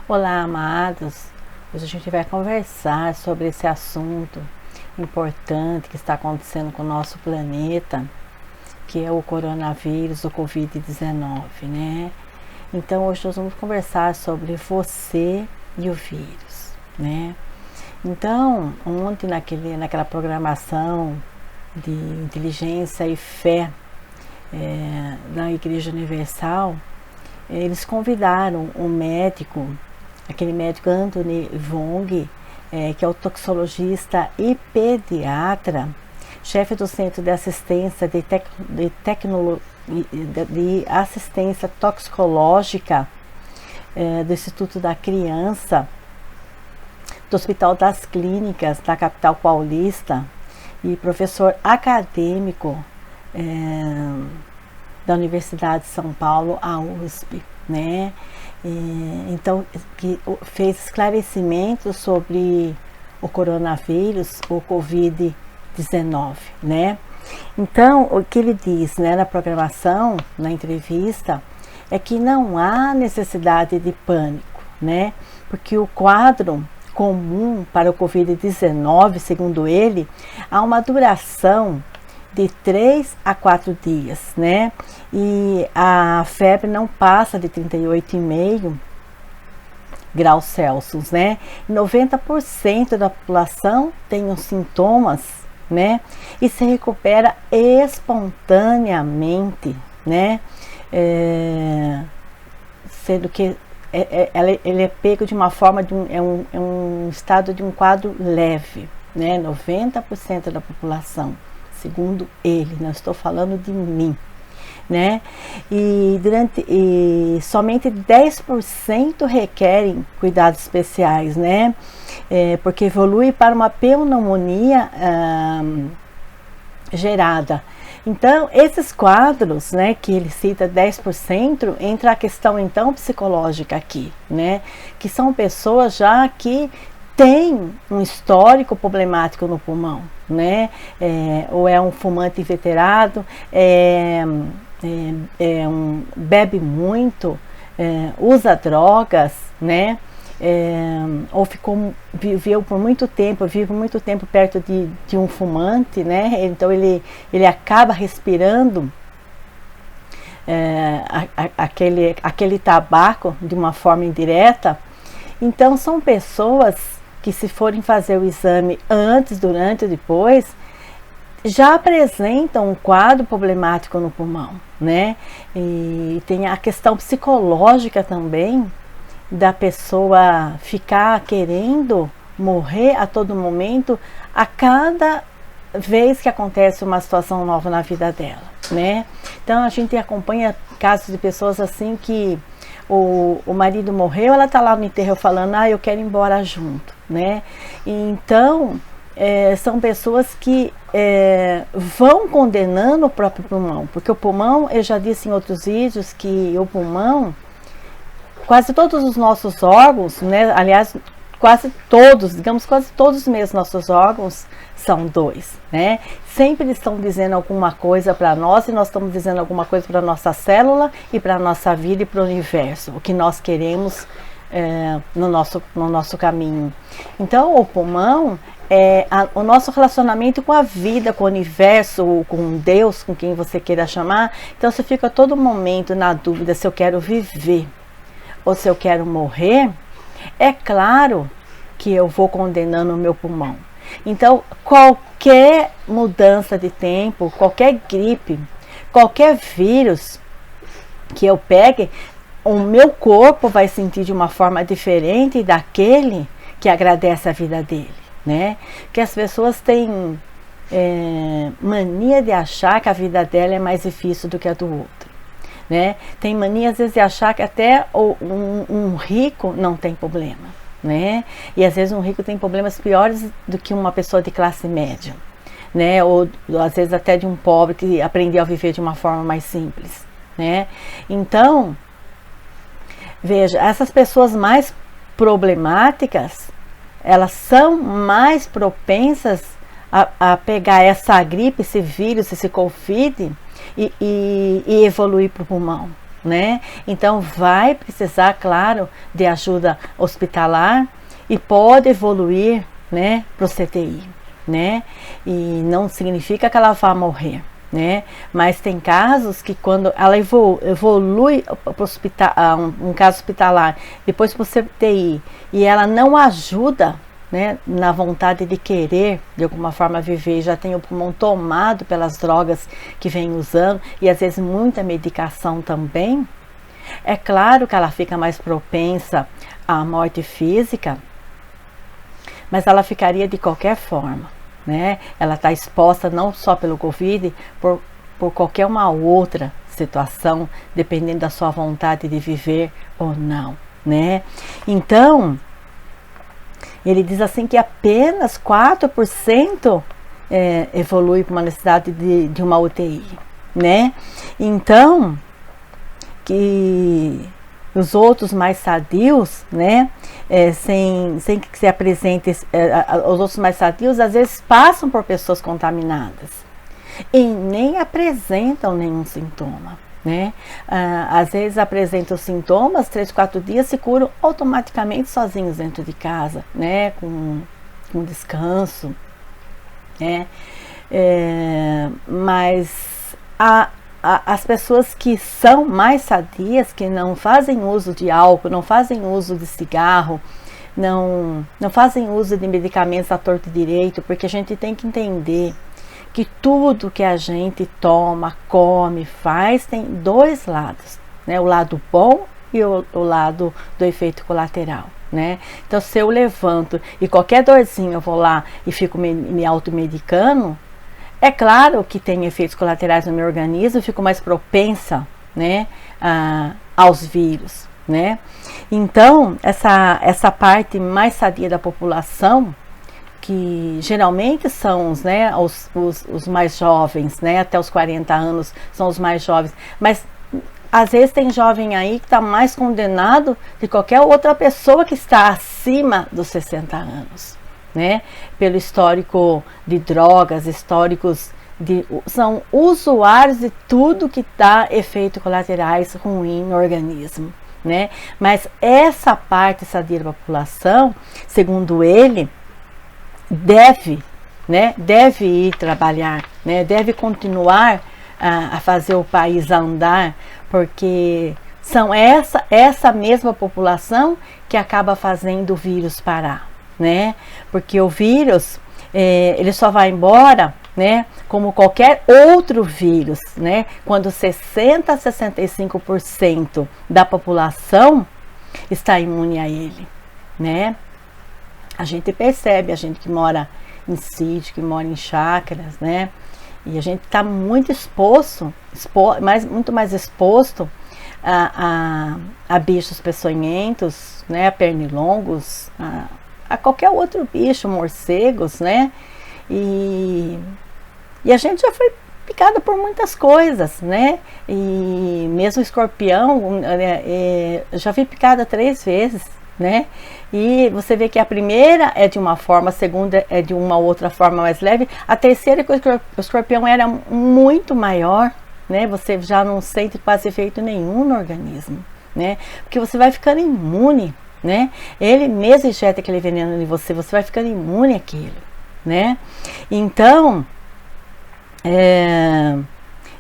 Olá, amados. Hoje a gente vai conversar sobre esse assunto importante que está acontecendo com o nosso planeta, que é o coronavírus, o Covid-19, né? Então, hoje nós vamos conversar sobre você e o vírus, né? Então, ontem naquela programação de inteligência e fé da Igreja Universal, eles convidaram um médico, aquele médico Anthony Wong, que é o toxicologista e pediatra, chefe do Centro de Assistência de Assistência Toxicológica do Instituto da Criança, do Hospital das Clínicas da capital paulista e professor acadêmico da Universidade de São Paulo, a USP, né? Então, que fez esclarecimentos sobre o coronavírus, o Covid-19, né? Então, o que ele diz, né, na programação, na entrevista, é que não há necessidade de pânico, né? Porque o quadro comum para o Covid-19, segundo ele, há uma duração de 3 a 4 dias, né? E a febre não passa de 38,5 graus Celsius, né? 90% da população tem os sintomas, né? E se recupera espontaneamente, né? Sendo que ele é pego de uma forma é um estado de um quadro leve, né? 90% da população, segundo ele, não estou falando de mim, né? E somente 10% requerem cuidados especiais, né? Porque evolui para uma pneumonia gerada. Então, esses quadros, né, que ele cita 10%, entra a questão então psicológica aqui, né? Que são pessoas já que têm um histórico problemático no pulmão, né? Ou é um fumante inveterado, bebe muito, usa drogas, né? Ou viveu por muito tempo, vive muito tempo perto de um fumante, né? Então ele acaba respirando aquele tabaco de uma forma indireta. Então são pessoas que, se forem fazer o exame antes, durante ou depois, já apresentam um quadro problemático no pulmão, né? E tem a questão psicológica também, da pessoa ficar querendo morrer a todo momento, a cada vez que acontece uma situação nova na vida dela, né? Então a gente acompanha casos de pessoas assim que o marido morreu, ela tá lá no enterro falando, eu quero ir embora junto, né? Então são pessoas que vão condenando o próprio pulmão, porque o pulmão, eu já disse em outros vídeos que o pulmão, quase todos os nossos órgãos, né, aliás, quase todos mesmo nossos órgãos são dois, né? Sempre eles estão dizendo alguma coisa para nós e nós estamos dizendo alguma coisa para a nossa célula e para a nossa vida e para o universo, o que nós queremos no nosso caminho. Então, o pulmão é o nosso relacionamento com a vida, com o universo, com Deus, com quem você queira chamar. Então, você fica a todo momento na dúvida se eu quero viver ou se eu quero morrer. É claro que eu vou condenando o meu pulmão. Então, qualquer mudança de tempo, qualquer gripe, qualquer vírus que eu pegue, o meu corpo vai sentir de uma forma diferente daquele que agradece a vida dele, né? Que as pessoas têm mania de achar que a vida dela é mais difícil do que a do outro, né? Tem mania às vezes de achar que até um rico não tem problema, né? E às vezes um rico tem problemas piores do que uma pessoa de classe média, né? Ou às vezes até de um pobre que aprendeu a viver de uma forma mais simples, né? Então, veja, essas pessoas mais problemáticas, elas são mais propensas a pegar essa gripe, esse vírus, esse Covid e evoluir para o pulmão, né? Então vai precisar, claro, de ajuda hospitalar e pode evoluir, né, para o CTI, né? E não significa que ela vá morrer, né? Mas tem casos que quando ela evolui para um caso hospitalar, depois para o CTI, e ela não ajuda, né, na vontade de querer de alguma forma viver, já tem o pulmão tomado pelas drogas que vem usando e às vezes muita medicação também, é claro que ela fica mais propensa à morte física, mas ela ficaria de qualquer forma, né? Ela está exposta não só pelo Covid, por qualquer uma outra situação, dependendo da sua vontade de viver ou não, né? Então, ele diz assim que apenas 4% evolui para uma necessidade de uma UTI, né? Então, que os outros mais sadios, né, sem que se apresente, os outros mais sadios às vezes passam por pessoas contaminadas e nem apresentam nenhum sintoma, né? Às vezes apresentam sintomas, 3, 4 dias se curam automaticamente sozinhos dentro de casa, né, com descanso, né? Mas as pessoas que são mais sadias, que não fazem uso de álcool, não fazem uso de cigarro, não fazem uso de medicamentos à torto e direito, porque a gente tem que entender que tudo que a gente toma, come, faz, tem dois lados, né? O lado bom e o lado do efeito colateral, né? Então, se eu levanto e qualquer dorzinha eu vou lá e fico me automedicando, é claro que tem efeitos colaterais no meu organismo, eu fico mais propensa, né, aos vírus, né? Então, essa parte mais sadia da população, que geralmente são né, os mais jovens, né, até os 40 anos são os mais jovens, mas às vezes tem jovem aí que está mais condenado de qualquer outra pessoa que está acima dos 60 anos. Né? Pelo histórico de drogas, são usuários de tudo que dá efeitos colaterais ruins no organismo, né? Mas essa parte sadia da população, segundo ele, deve ir trabalhar, né? Deve continuar a fazer o país andar, porque são essa mesma população que acaba fazendo o vírus parar. Né? Porque o vírus, ele só vai embora, né, como qualquer outro vírus, né, quando 60 a 65% da população está imune a ele, né? A gente percebe, a gente que mora em sítio, que mora em chácaras, né, e a gente está muito muito mais exposto a bichos peçonhentos, né, a pernilongos, a qualquer outro bicho, morcegos, né? E a gente já foi picada por muitas coisas, né? E mesmo escorpião, já fui picada 3 vezes, né? E você vê que a primeira é de uma forma, a segunda é de uma outra forma mais leve, a terceira que o escorpião era muito maior, né? Você já não sente quase efeito nenhum no organismo, né? Porque você vai ficando imune, né? Ele mesmo injeta aquele veneno em você, você vai ficando imune àquilo, né? Então,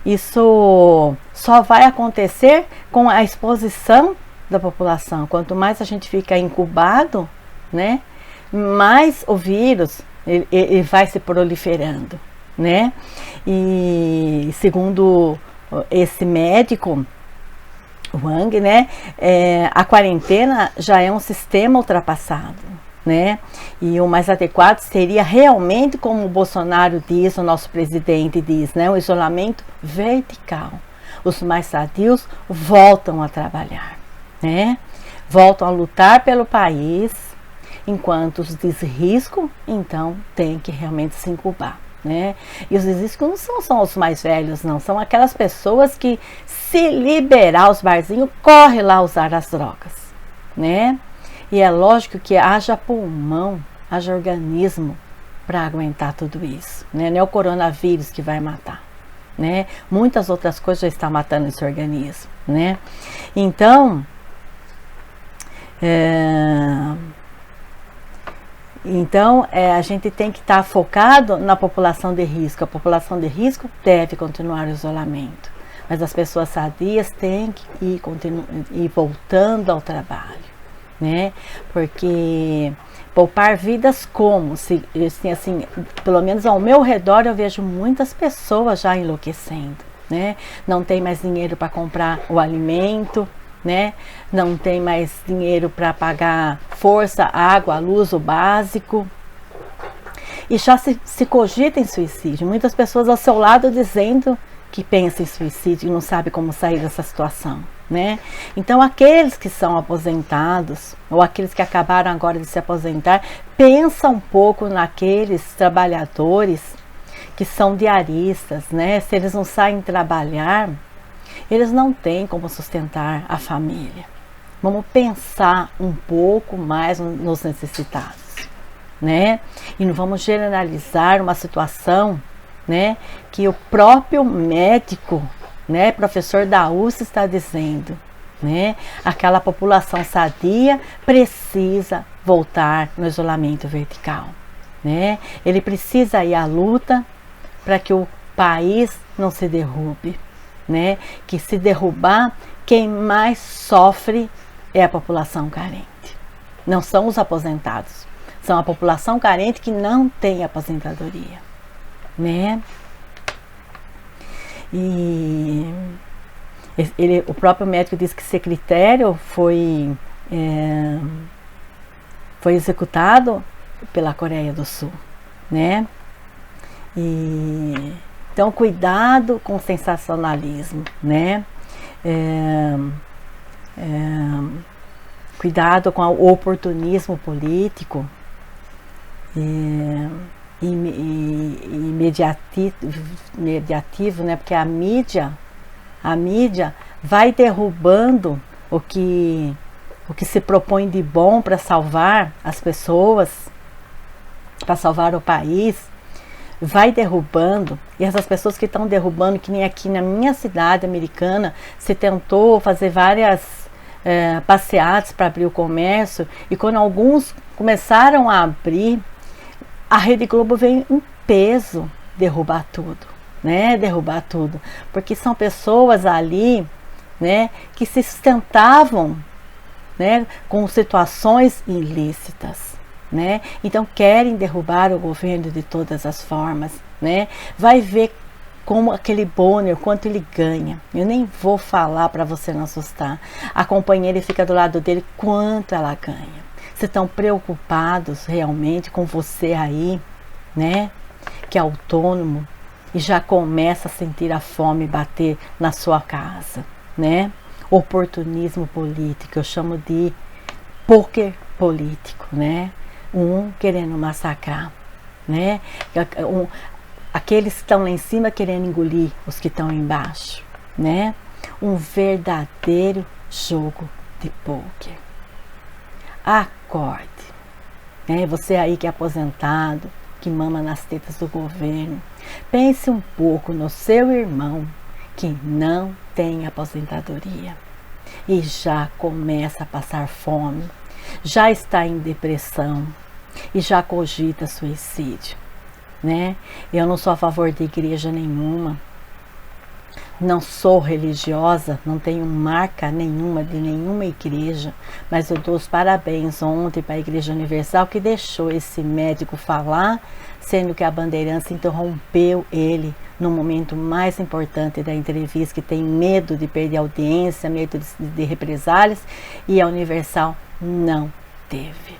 isso só vai acontecer com a exposição da população. Quanto mais a gente fica incubado, né, mais o vírus ele vai se proliferando, né? E segundo esse médico Wang, né, a quarentena já é um sistema ultrapassado, né, e o mais adequado seria realmente, como o Bolsonaro diz, o nosso presidente diz, né, o isolamento vertical. Os mais sadios voltam a trabalhar, né, voltam a lutar pelo país, enquanto os de risco, então, tem que realmente se incubar. Né? E os riscos não são só os mais velhos, não, são aquelas pessoas que, se liberar os barzinhos, corre lá usar as drogas, né? E é lógico que haja pulmão, haja organismo para aguentar tudo isso, né? Não é o coronavírus que vai matar, né? Muitas outras coisas já estão matando esse organismo, né? Então, a gente tem que estar focado na população de risco. A população de risco deve continuar o isolamento, mas as pessoas sadias têm que ir voltando ao trabalho, né? Porque poupar vidas como? Assim, pelo menos ao meu redor eu vejo muitas pessoas já enlouquecendo, né? Não tem mais dinheiro para comprar o alimento, né? Não tem mais dinheiro para pagar força, água, luz, o básico. E já se cogita em suicídio. Muitas pessoas ao seu lado dizendo que pensam em suicídio e não sabem como sair dessa situação, né? Então aqueles que são aposentados, ou aqueles que acabaram agora de se aposentar, pensa um pouco naqueles trabalhadores que são diaristas, né? Se eles não saem trabalhar, eles não têm como sustentar a família. Vamos pensar um pouco mais nos necessitados, né? E não vamos generalizar uma situação, né, que o próprio médico, né, professor da USP está dizendo, né? Aquela população sadia precisa voltar no isolamento vertical, né? Ele precisa ir à luta para que o país não se derrube, né? Que se derrubar, quem mais sofre é a população carente. Não são os aposentados, são a população carente que não tem aposentadoria, né? E o próprio médico disse que esse critério foi executado pela Coreia do Sul, né? Então, cuidado com o sensacionalismo, né? Cuidado com o oportunismo político e mediativo, né? Porque a mídia vai derrubando o que se propõe de bom para salvar as pessoas, para salvar o país, vai derrubando. E essas pessoas que estão derrubando, que nem aqui na minha cidade americana, se tentou fazer várias passeatas para abrir o comércio, e quando alguns começaram a abrir, a Rede Globo veio em peso derrubar tudo, né? Derrubar tudo, porque são pessoas ali, né, que se sustentavam, né, com situações ilícitas, né? Então querem derrubar o governo de todas as formas, né? Vai ver como aquele Bonner, quanto ele ganha. Eu nem vou falar para você não assustar. A companheira fica do lado dele, quanto ela ganha. Vocês estão preocupados realmente com você aí, né? Que é autônomo e já começa a sentir a fome bater na sua casa, né? Oportunismo político, eu chamo de poker político, né? Um querendo massacrar, né? Aqueles que estão lá em cima querendo engolir os que estão embaixo, né? Um verdadeiro jogo de poker. Acorde, né? Você aí que é aposentado, que mama nas tetas do governo, pense um pouco no seu irmão que não tem aposentadoria e já começa a passar fome, já está em depressão e já cogita suicídio, né? Eu não sou a favor de igreja nenhuma, não sou religiosa, não tenho marca nenhuma de nenhuma igreja, mas eu dou os parabéns ontem para a Igreja Universal, que deixou esse médico falar, sendo que a Bandeirantes interrompeu ele no momento mais importante da entrevista, que tem medo de perder audiência, medo de represálias, e a Universal não teve,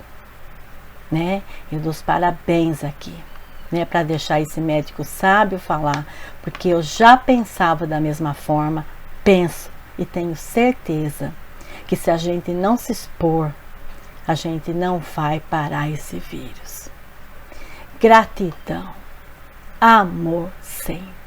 né? Eu dou os parabéns aqui, né, para deixar esse médico sábio falar, porque eu já pensava da mesma forma, penso e tenho certeza que se a gente não se expor, a gente não vai parar esse vírus. Gratidão, amor sempre.